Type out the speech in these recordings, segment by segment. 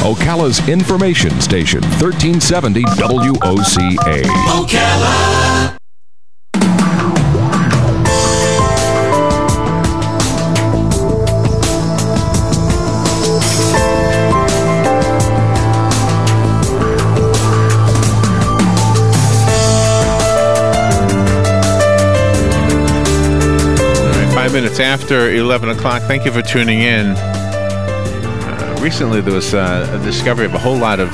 Ocala's information station, 1370 WOCA. Ocala. All right, 5 minutes after 11 o'clock. Thank you for tuning in. Recently, there was a discovery of a whole lot of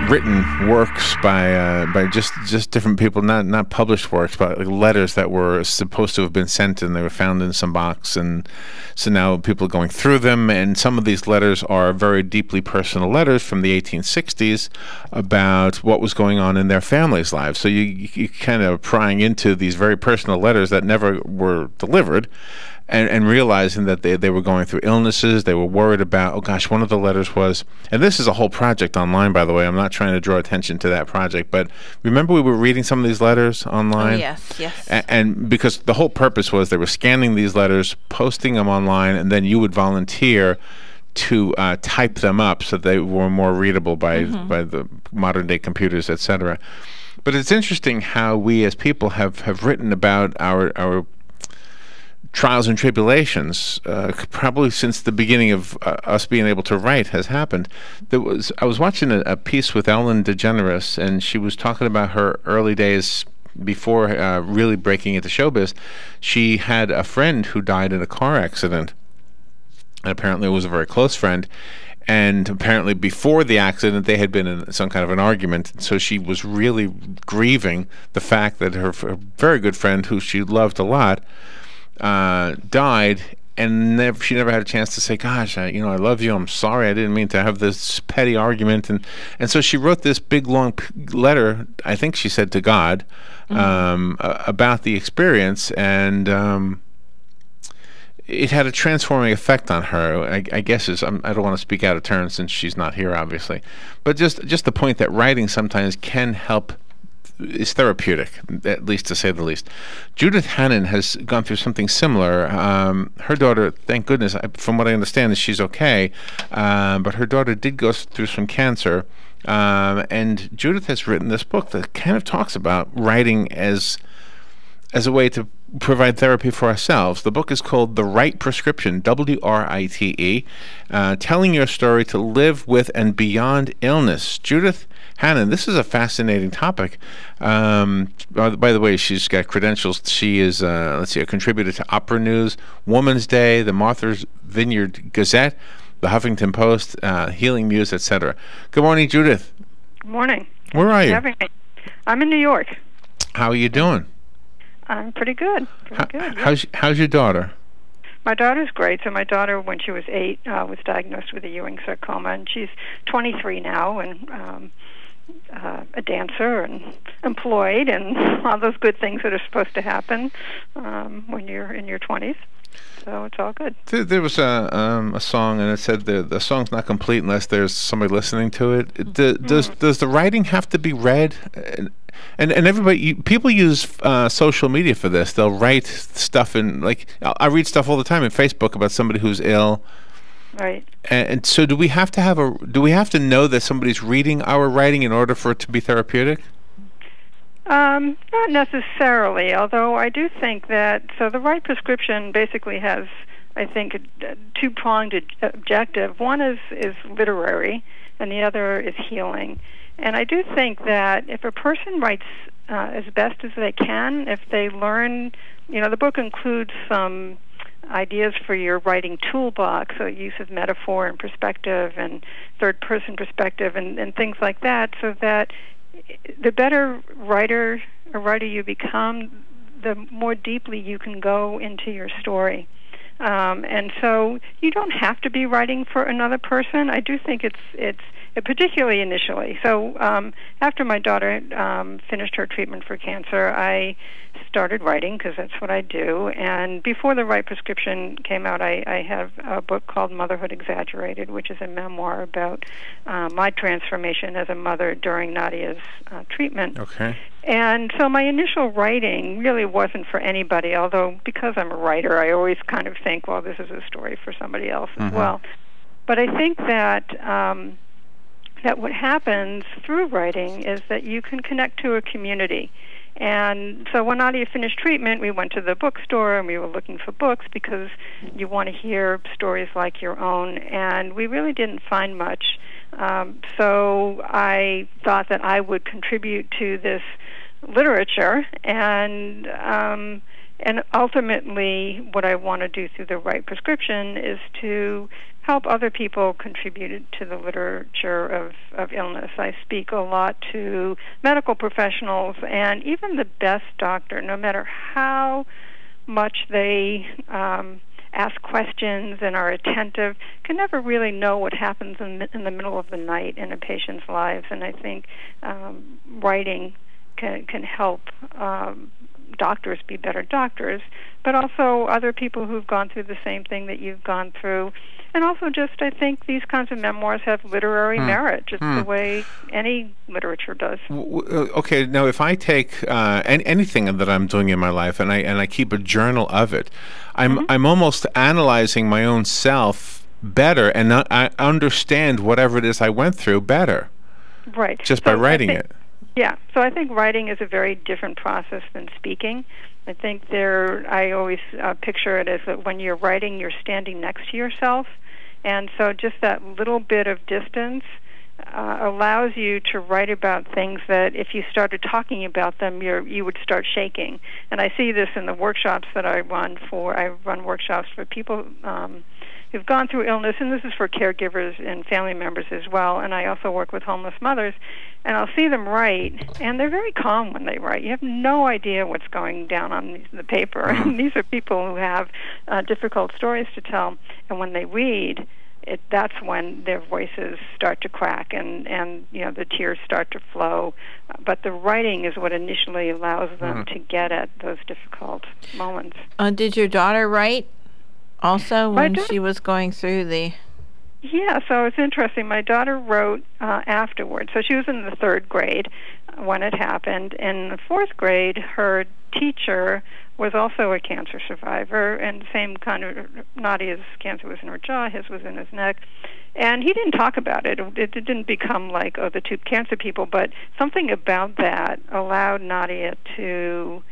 written works by just different people, not published works, but like letters that were supposed to have been sent, and they were found in some box. And so now people are going through them, and some of these letters are very deeply personal letters from the 1860s about what was going on in their families' lives. So you kind of prying into these very personal letters that never were delivered. And realizing that they were going through illnesses, they were worried about, oh gosh, one of the letters was, and this is a whole project online, by the way, I'm not trying to draw attention to that project, but remember we were reading some of these letters online? Oh, yes. And because the whole purpose was they were scanning these letters, posting them online, and then you would volunteer to type them up so they were more readable by the modern day computers, etc. But it's interesting how we as people have written about our trials and tribulations, probably since the beginning of us being able to write has happened. I was watching a piece with Ellen DeGeneres, and she was talking about her early days before really breaking into showbiz. She had a friend who died in a car accident, and apparently it was a very close friend. And apparently before the accident, they had been in some kind of an argument. So she was really grieving the fact that her very good friend, who she loved a lot, died, and she never had a chance to say, gosh, I love you, I'm sorry, I didn't mean to have this petty argument. And so she wrote this big long letter, I think she said to God, about the experience, and it had a transforming effect on her. I guess I don't want to speak out of turn since she's not here, obviously, but just the point that writing sometimes can help, is therapeutic, at least to say the least. Judith Hannan has gone through something similar. Her daughter, thank goodness, from what I understand, is she's okay, but her daughter did go through some cancer, and Judith has written this book that kind of talks about writing as a way to provide therapy for ourselves. The book is called The Right Prescription, WRITE, telling your story to live with and beyond illness. Judith Hannan, this is a fascinating topic. By the way, she's got credentials. She is, a contributor to Opera News, Woman's Day, the Martha's Vineyard Gazette, the Huffington Post, Healing Muse, etc. Good morning, Judith. Good morning. Where are you? I'm in New York. How are you doing? I'm pretty good. Good. How's your daughter? My daughter's great. So my daughter, when she was 8, was diagnosed with a Ewing sarcoma, and she's 23 now, and a dancer and employed, and all those good things that are supposed to happen when you're in your 20s. So it's all good. There was a song, and it said the song's not complete unless there's somebody listening to it. Does the writing have to be read? And everybody, people use social media for this. They'll write stuff in, like, I read stuff all the time in Facebook about somebody who's ill. Right. And so do we have to know that somebody's reading our writing in order for it to be therapeutic? Not necessarily, although I do think that, so the Right Prescription basically has, I think, a two-pronged objective. One is literary, and the other is healing. And I do think that if a person writes as best as they can, if they learn, the book includes some ideas for your writing toolbox, so use of metaphor and perspective and third-person perspective and things like that, so that the better writer or writer you become, the more deeply you can go into your story. And so you don't have to be writing for another person. I do think it's particularly initially. So after my daughter finished her treatment for cancer, I started writing because that's what I do. And before the right prescription came out, I have a book called Motherhood Exaggerated, which is a memoir about my transformation as a mother during Nadia's treatment. Okay. And so my initial writing really wasn't for anybody, although because I'm a writer, I always kind of think, well, this is a story for somebody else as well. But I think that that what happens through writing is that you can connect to a community. And so when Nadia finished treatment, we went to the bookstore and we were looking for books because you want to hear stories like your own, and we really didn't find much. So I thought that I would contribute to this literature, and ultimately what I want to do through the right prescription is to help other people contribute to the literature of illness. I speak a lot to medical professionals, and even the best doctor, no matter how much they ask questions and are attentive, can never really know what happens in the middle of the night in a patient's lives. And I think writing can help doctors be better doctors, but also other people who've gone through the same thing that you've gone through. And also just, I think these kinds of memoirs have literary merit, just the way any literature does. Okay, now if I take anything that I'm doing in my life and I keep a journal of it, I'm almost analyzing my own self better, and I understand whatever it is I went through better. Right. Just by writing it. Yeah, so I think writing is a very different process than speaking. I think I always picture it as that when you're writing, you're standing next to yourself, and so just that little bit of distance allows you to write about things that if you started talking about them, you would start shaking. And I see this in the workshops that I run workshops for people who've gone through illness, and this is for caregivers and family members as well, and I also work with homeless mothers, and I'll see them write, and they're very calm when they write. You have no idea what's going down on the paper. These are people who have difficult stories to tell, and when they read, that's when their voices start to crack and the tears start to flow. But the writing is what initially allows them to get at those difficult moments. Did your daughter write also when she was going through the... Yeah, so it's interesting. My daughter wrote afterwards. So she was in the 3rd grade when it happened. In the 4th grade, her teacher was also a cancer survivor, and the same kind of... Nadia's cancer was in her jaw, his was in his neck. And he didn't talk about it. It didn't become like, the two cancer people, but something about that allowed Nadia to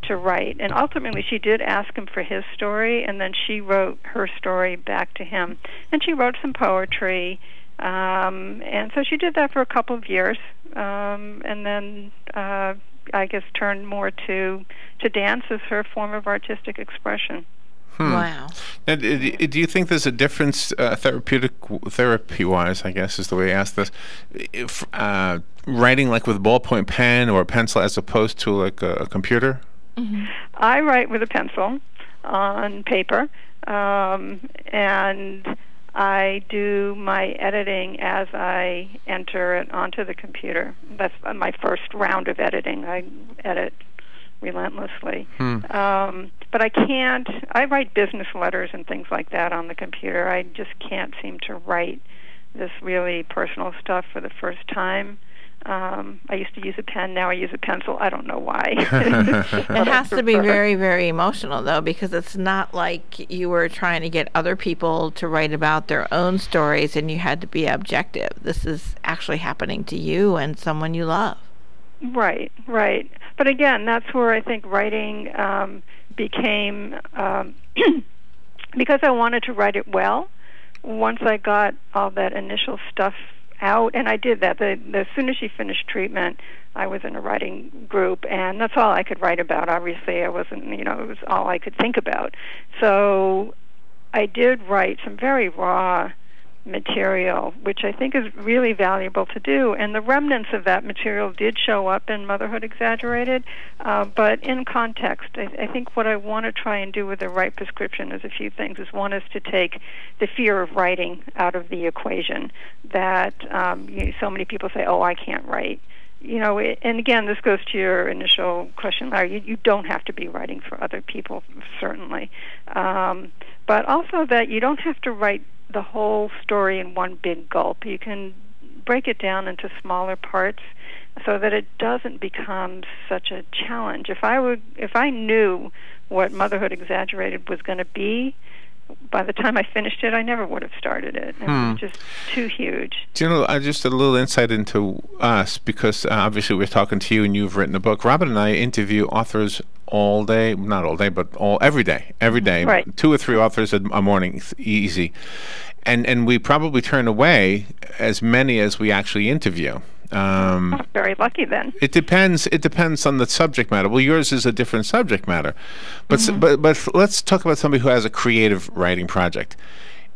write. And ultimately she did ask him for his story, and then she wrote her story back to him. And she wrote some poetry, and so she did that for a couple of years, and then I guess turned more to dance as her form of artistic expression. Wow. And do you think there's a difference therapy-wise, I guess is the way I ask this, if, writing like with a ballpoint pen or a pencil as opposed to like a computer? I write with a pencil on paper, and I do my editing as I enter it onto the computer. That's my first round of editing. I edit relentlessly. But I write business letters and things like that on the computer. I just can't seem to write this really personal stuff for the first time. I used to use a pen, now I use a pencil. I don't know why. It has to be very, very emotional, though, because it's not like you were trying to get other people to write about their own stories and you had to be objective. This is actually happening to you and someone you love. Right. But again, that's where I think writing became, because I wanted to write it well, once I got all that initial stuff out, and I did that. As soon as she finished treatment, I was in a writing group, and that's all I could write about. Obviously, I wasn't, it was all I could think about. So I did write some very raw material, which I think is really valuable to do. And the remnants of that material did show up in Motherhood Exaggerated, but in context. I think what I want to try and do with the right prescription is a few things. One is to take the fear of writing out of the equation, that so many people say, oh, I can't write. And again, this goes to your initial question, Larry. You don't have to be writing for other people, certainly. But also that you don't have to write the whole story in one big gulp. You can break it down into smaller parts so that it doesn't become such a challenge. If I knew what Motherhood Exaggerated was going to be, by the time I finished it, I never would have started it. It was just too huge. Do you know, just a little insight into us, because obviously we're talking to you and you've written a book. Robin and I interview authors all day, not all day, but every day. Right. 2 or 3 authors a morning, easy. And we probably turn away as many as we actually interview. Very lucky then. It depends on the subject matter. Well, yours is a different subject matter, but let's talk about somebody who has a creative writing project,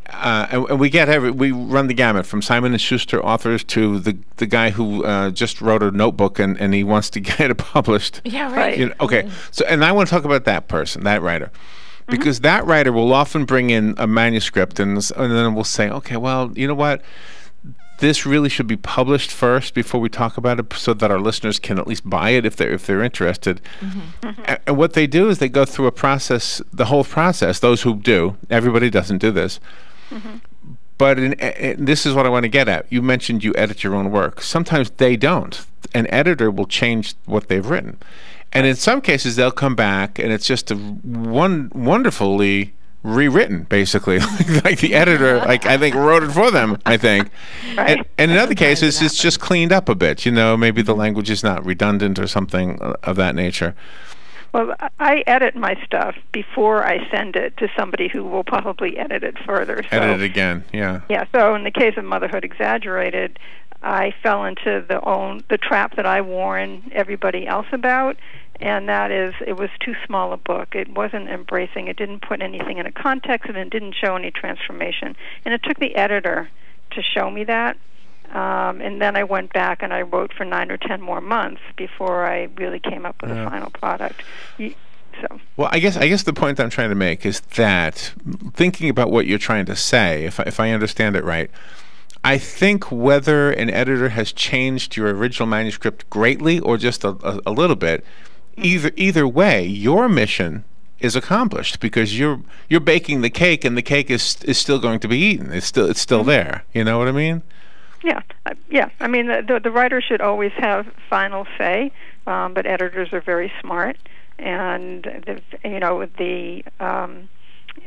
and we run the gamut from Simon & Schuster authors to the guy who just wrote a notebook and he wants to get it published. Yeah, right. Okay, so and I want to talk about that person, that writer. Because that writer will often bring in a manuscript and then we'll say, okay, well, you know what? This really should be published first before we talk about it, so that our listeners can at least buy it if they're interested. And what they do is they go through the whole process. Those who do, everybody doesn't do this. But this is what I want to get at. You mentioned you edit your own work. Sometimes they don't. An editor will change what they've written. And in some cases, they'll come back, and it's just wonderfully rewritten, basically. Like the editor, I think, wrote it for them, I think. Right. And in other cases, it's just cleaned up a bit. Maybe the language is not redundant or something of that nature. Well, I edit my stuff before I send it to somebody who will probably edit it further. Edit it again, yeah. Yeah, so in the case of Motherhood Exaggerated, I fell into the trap that I warn everybody else about, and that is it was too small a book. It wasn't embracing. It didn't put anything in a context, and it didn't show any transformation. And it took the editor to show me that. And then I went back and I wrote for 9 or 10 more months before I really came up with a final product. Well, I guess the point I'm trying to make is that thinking about what you're trying to say, if I understand it right, I think whether an editor has changed your original manuscript greatly or just a little bit, either way, your mission is accomplished, because you're baking the cake, and the cake is still going to be eaten. It's still there. You know what I mean? Yeah, yeah. I mean, the writer should always have final say, but editors are very smart, and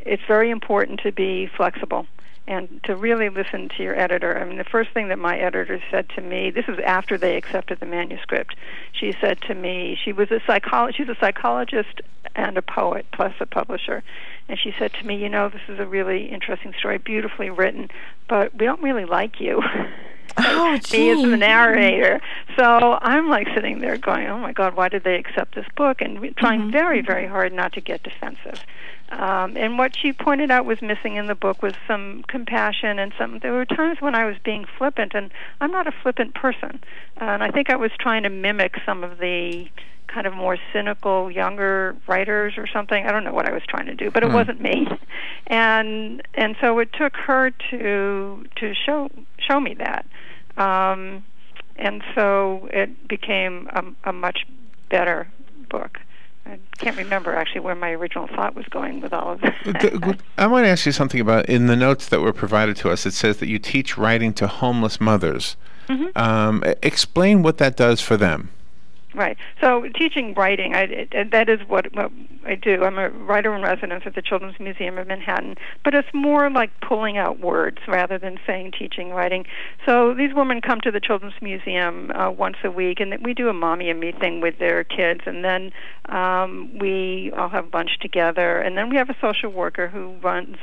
it's very important to be flexible and to really listen to your editor. I mean, the first thing that my editor said to me, this was after they accepted the manuscript, she said to me, she's a psychologist and a poet, plus a publisher, and she said to me, this is a really interesting story, beautifully written, but we don't really like you. Oh, gee. Me as the narrator. So I'm like sitting there going, oh my God, why did they accept this book? And trying very, very hard not to get defensive. And what she pointed out was missing in the book was some compassion, and there were times when I was being flippant, and I'm not a flippant person. And I think I was trying to mimic some of the kind of more cynical younger writers or something. I don't know what I was trying to do, but it wasn't me. And so it took her to show me that. And so it became a much better book. I can't remember actually where my original thought was going with all of that. I want to ask you something about, in the notes that were provided to us, it says that you teach writing to homeless mothers. Explain what that does for them. Right. So teaching writing, that is what I do. I'm a writer in residence at the Children's Museum of Manhattan, but it's more like pulling out words rather than saying teaching writing. So these women come to the Children's Museum once a week, and we do a mommy and me thing with their kids, and then we all have lunch together, and then we have a social worker who runs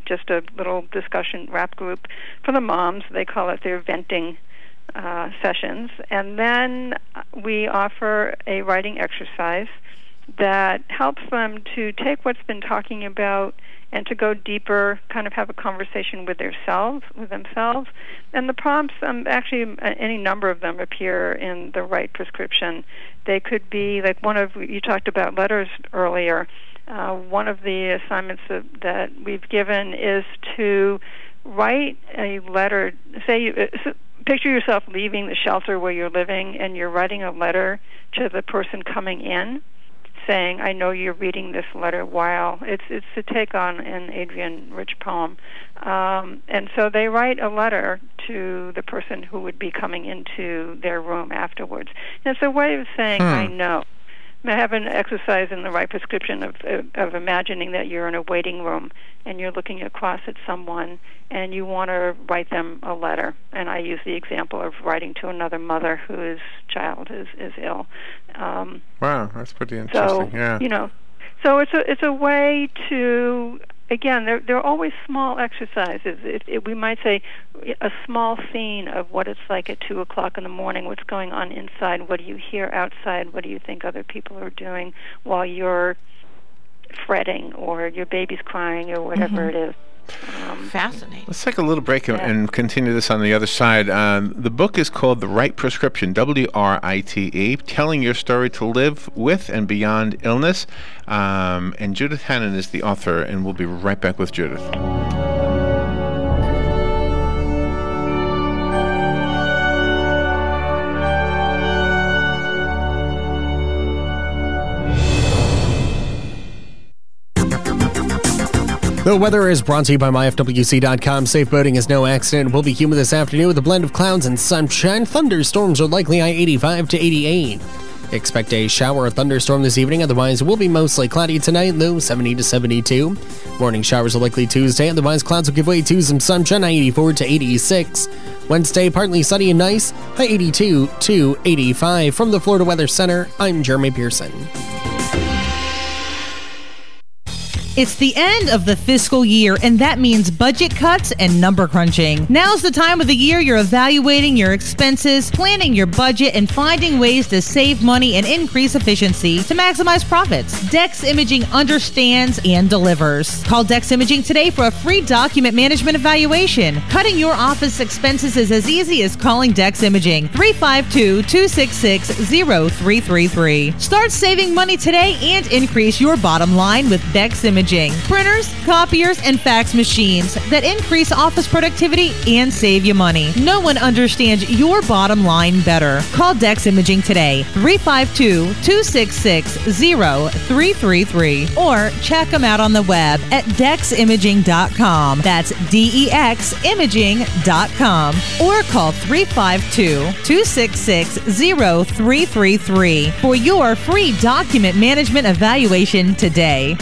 just a little discussion rap group for the moms. They call it their venting sessions, and then we offer a writing exercise that helps them to take what's been talking about and to go deeper, kind of have a conversation with themselves. And the prompts, actually, any number of them appear in the right prescription. They could be like you talked about letters earlier. One of the assignments that we've given is to write a letter. Picture yourself leaving the shelter where you're living, and you're writing a letter to the person coming in, saying, "I know you're reading this letter while..." It's a take on an Adrienne Rich poem. And so they write a letter to the person who would be coming into their room afterwards. And it's a way of saying, "I know." I have an exercise in the right prescription of imagining that you're in a waiting room and you're looking across at someone and you want to write them a letter. And I use the example of writing to another mother whose child is ill. Wow, that's pretty interesting. So it's a way to, again, they're always small exercises. We might say a small scene of what it's like at 2 o'clock in the morning, what's going on inside, what do you hear outside, what do you think other people are doing while you're fretting or your baby's crying or whatever it is. Fascinating. Let's take a little break and continue this on the other side. The book is called The Right Prescription, WRITE, Telling Your Story to Live With and Beyond Illness. And Judith Hannan is the author, and we'll be right back with Judith. The weather is brought to you by MyFWC.com. Safe boating is no accident. It will be humid this afternoon with a blend of clouds and sunshine. Thunderstorms are likely high 85 to 88. Expect a shower or thunderstorm this evening. Otherwise, it will be mostly cloudy tonight, low 70 to 72. Morning showers are likely Tuesday. Otherwise, clouds will give way to some sunshine, high 84 to 86. Wednesday, partly sunny and nice, high 82 to 85. From the Florida Weather Center, I'm Jeremy Pearson. It's the end of the fiscal year, and that means budget cuts and number crunching. Now's the time of the year you're evaluating your expenses, planning your budget, and finding ways to save money and increase efficiency to maximize profits. Dex Imaging understands and delivers. Call Dex Imaging today for a free document management evaluation. Cutting your office expenses is as easy as calling Dex Imaging, 352-266-0333. Start saving money today and increase your bottom line with Dex Imaging. Printers, copiers, and fax machines that increase office productivity and save you money. No one understands your bottom line better. Call Dex Imaging today, 352-266-0333, or check them out on the web at deximaging.com. That's DEXimaging.com. Or call 352-266-0333 for your free document management evaluation today.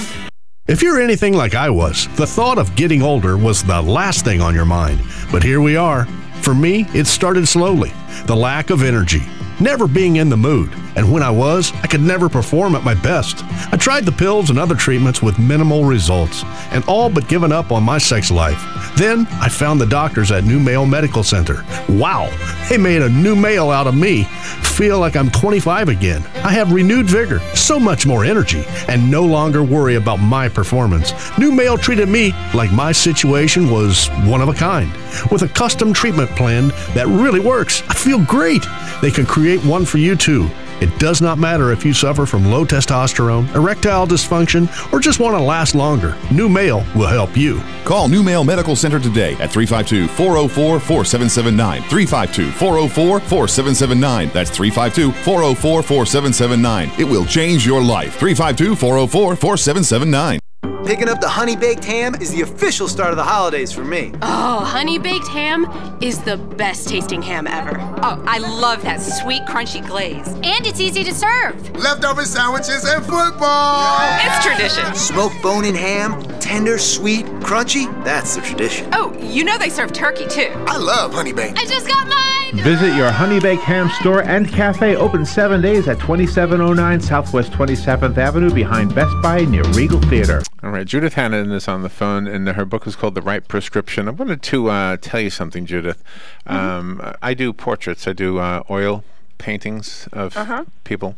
If you're anything like I was, the thought of getting older was the last thing on your mind. But here we are. For me, it started slowly. The lack of energy, never being in the mood, and when I was, I could never perform at my best. I tried the pills and other treatments with minimal results, and all but given up on my sex life. Then, I found the doctors at New Male Medical Center. Wow, they made a new male out of me. Feel like I'm 25 again. I have renewed vigor, so much more energy, and no longer worry about my performance. New Male treated me like my situation was one of a kind. With a custom treatment plan that really works, I feel great. They can create one for you too. It does not matter if you suffer from low testosterone, erectile dysfunction, or just want to last longer. New Male will help you. Call New Male Medical Center today at 352-404-4779. 352-404-4779. That's 352-404-4779. It will change your life. 352-404-4779. Picking up the honey baked ham is the official start of the holidays for me. Oh, honey baked ham is the best tasting ham ever. Oh, I love that sweet, crunchy glaze. And it's easy to serve. Leftover sandwiches and football. It's tradition. Smoked bone-in ham, tender, sweet, crunchy. That's the tradition. Oh, you know they serve turkey too. I love honey baked. I just got mine. Visit your Honey Baked Ham store and cafe, open 7 days at 2709 Southwest 27th Avenue behind Best Buy near Regal Theater. All right, Judith Hannan is on the phone, and her book is called The Right Prescription. I wanted to tell you something, Judith. I do portraits. I do oil paintings of people.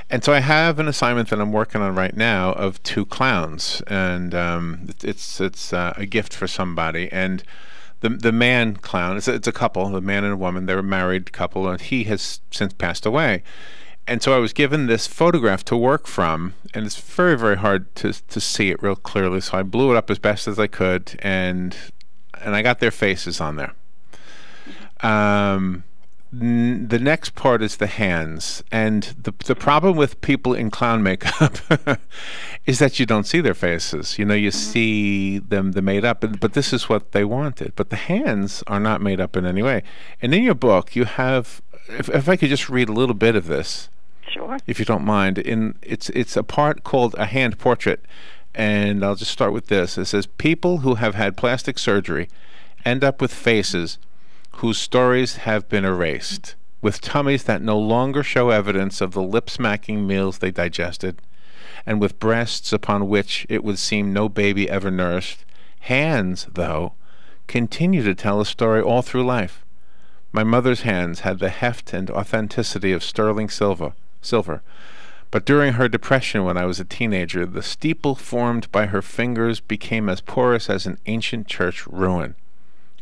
And so I have an assignment that I'm working on right now of 2 clowns, and it's a gift for somebody. And the man clown, it's a couple, the man and a woman, they're a married couple, and he has since passed away. And so I was given this photograph to work from, and it's very, very hard to see it real clearly. So I blew it up as best as I could, and I got their faces on there. The next part is the hands, and the problem with people in clown makeup is that you don't see their faces. You know, you see them made up, but this is what they wanted. But the hands are not made up in any way. And in your book, you have, if I could just read a little bit of this, sure, if you don't mind. It's a part called a hand portrait, and I'll just start with this. It says, people who have had plastic surgery end up with faces whose stories have been erased, with tummies that no longer show evidence of the lip-smacking meals they digested, and with breasts upon which it would seem no baby ever nourished. Hands, though, continue to tell a story all through life. My mother's hands had the heft and authenticity of sterling silver, but during her depression when I was a teenager, the steeple formed by her fingers became as porous as an ancient church ruin.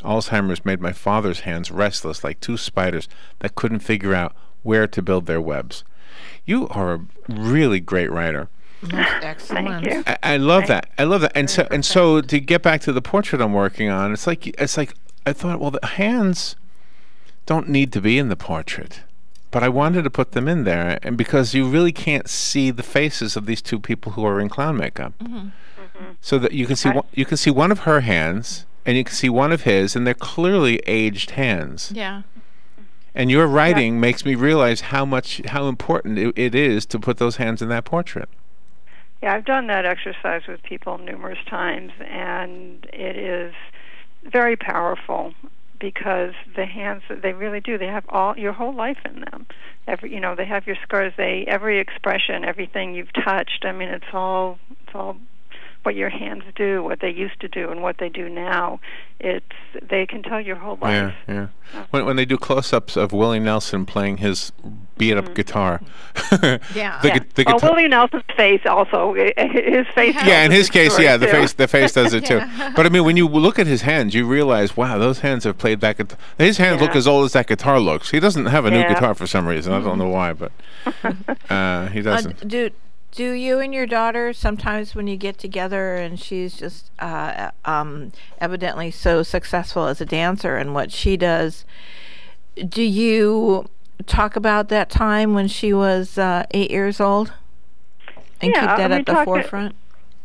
Alzheimer's made my father's hands restless like 2 spiders that couldn't figure out where to build their webs. You are a really great writer. Excellent. Thank you. I love that. I love that. And so to get back to the portrait I'm working on, it's like I thought, well, the hands don't need to be in the portrait, but I wanted to put them in there, and because you really can't see the faces of these 2 people who are in clown makeup, so that you can see one of her hands. And you can see one of his, and they're clearly aged hands. Yeah. And your writing makes me realize how important it is to put those hands in that portrait. Yeah, I've done that exercise with people numerous times, and it is very powerful because the hands, they really do. They have all your whole life in them. They have your scars. Every expression, everything you've touched. I mean, it's all what your hands do, what they used to do, and what they do now. They can tell your whole life. Yeah. When they do close-ups of Willie Nelson playing his beat-up guitar. Willie Nelson's face also. His face. Yeah, in his case, the face does it too. But I mean, when you look at his hands, you realize, wow, those hands have played that guitar. His hands look as old as that guitar looks. He doesn't have a new guitar for some reason. I don't know why, but he doesn't. Do you and your daughter sometimes when you get together and she's just evidently so successful as a dancer and what she does, do you talk about that time when she was 8 years old and keep that at the forefront?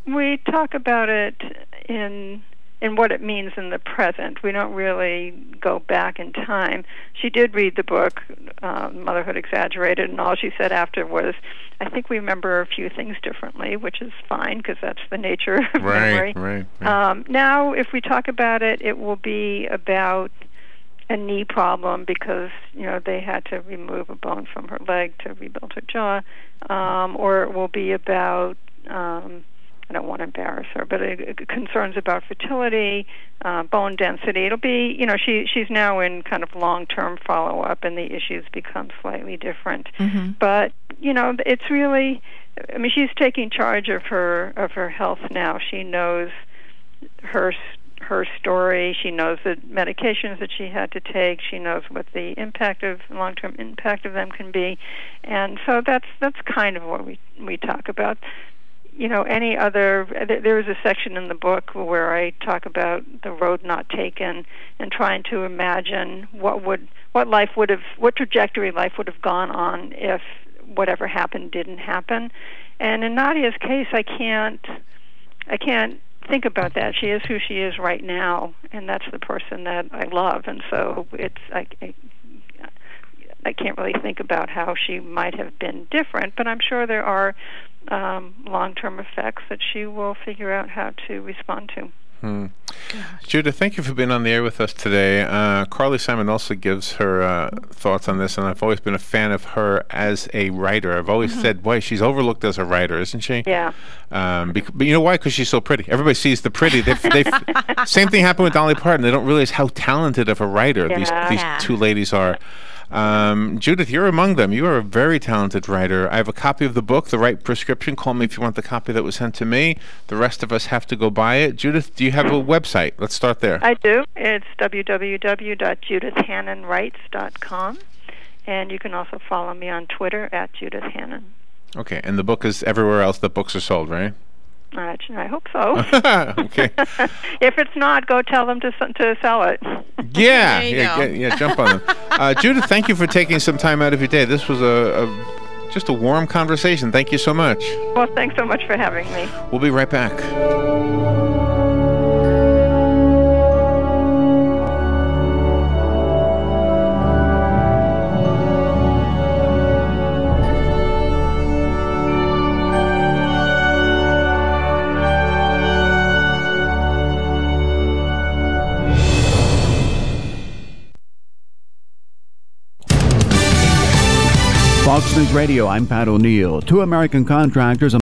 We talk about it in what it means in the present. We don't really go back in time. She did read the book, Motherhood Exaggerated, and all she said after was, I think we remember a few things differently, which is fine because that's the nature of memory. Right. Now, if we talk about it, it will be about a knee problem because, they had to remove a bone from her leg to rebuild her jaw, or it will be about I don't want to embarrass her, but concerns about fertility, bone density. It'll be, she's now in kind of long-term follow-up, and the issues become slightly different. But it's really, she's taking charge of her health now. She knows her story. She knows the medications that she had to take. She knows what the long-term impact of them can be, and so that's kind of what we talk about. There is a section in the book where I talk about the road not taken and trying to imagine what trajectory life would have gone on if whatever happened didn't happen. And in Nadia's case, I can't think about that. She is who she is right now, and that's the person that I love. And so I can't really think about how she might have been different, but I'm sure there are long-term effects that she will figure out how to respond to. Judith, thank you for being on the air with us today. Carly Simon also gives her thoughts on this, and I've always been a fan of her as a writer. I've always said, boy, she's overlooked as a writer, isn't she? Yeah. But you know why? Because she's so pretty. Everybody sees the pretty. Same thing happened with Dolly Parton. They don't realize how talented of a writer these two ladies are. Judith, you're among them. You are a very talented writer. I have a copy of the book, The Right Prescription. Call me if you want the copy that was sent to me. The rest of us have to go buy it. Judith, do you have a website? Let's start there. I do. It's www.judithhannanwrites.com. And you can also follow me on Twitter at Judith Hannan. Okay, and the book is everywhere else that books are sold, right? I hope so. Okay. If it's not, go tell them to sell it. Yeah, jump on them. Judith, thank you for taking some time out of your day. This was just a warm conversation. Thank you so much. Well, thanks so much for having me. We'll be right back. Fox News Radio, I'm Pat O'Neill. Two American contractors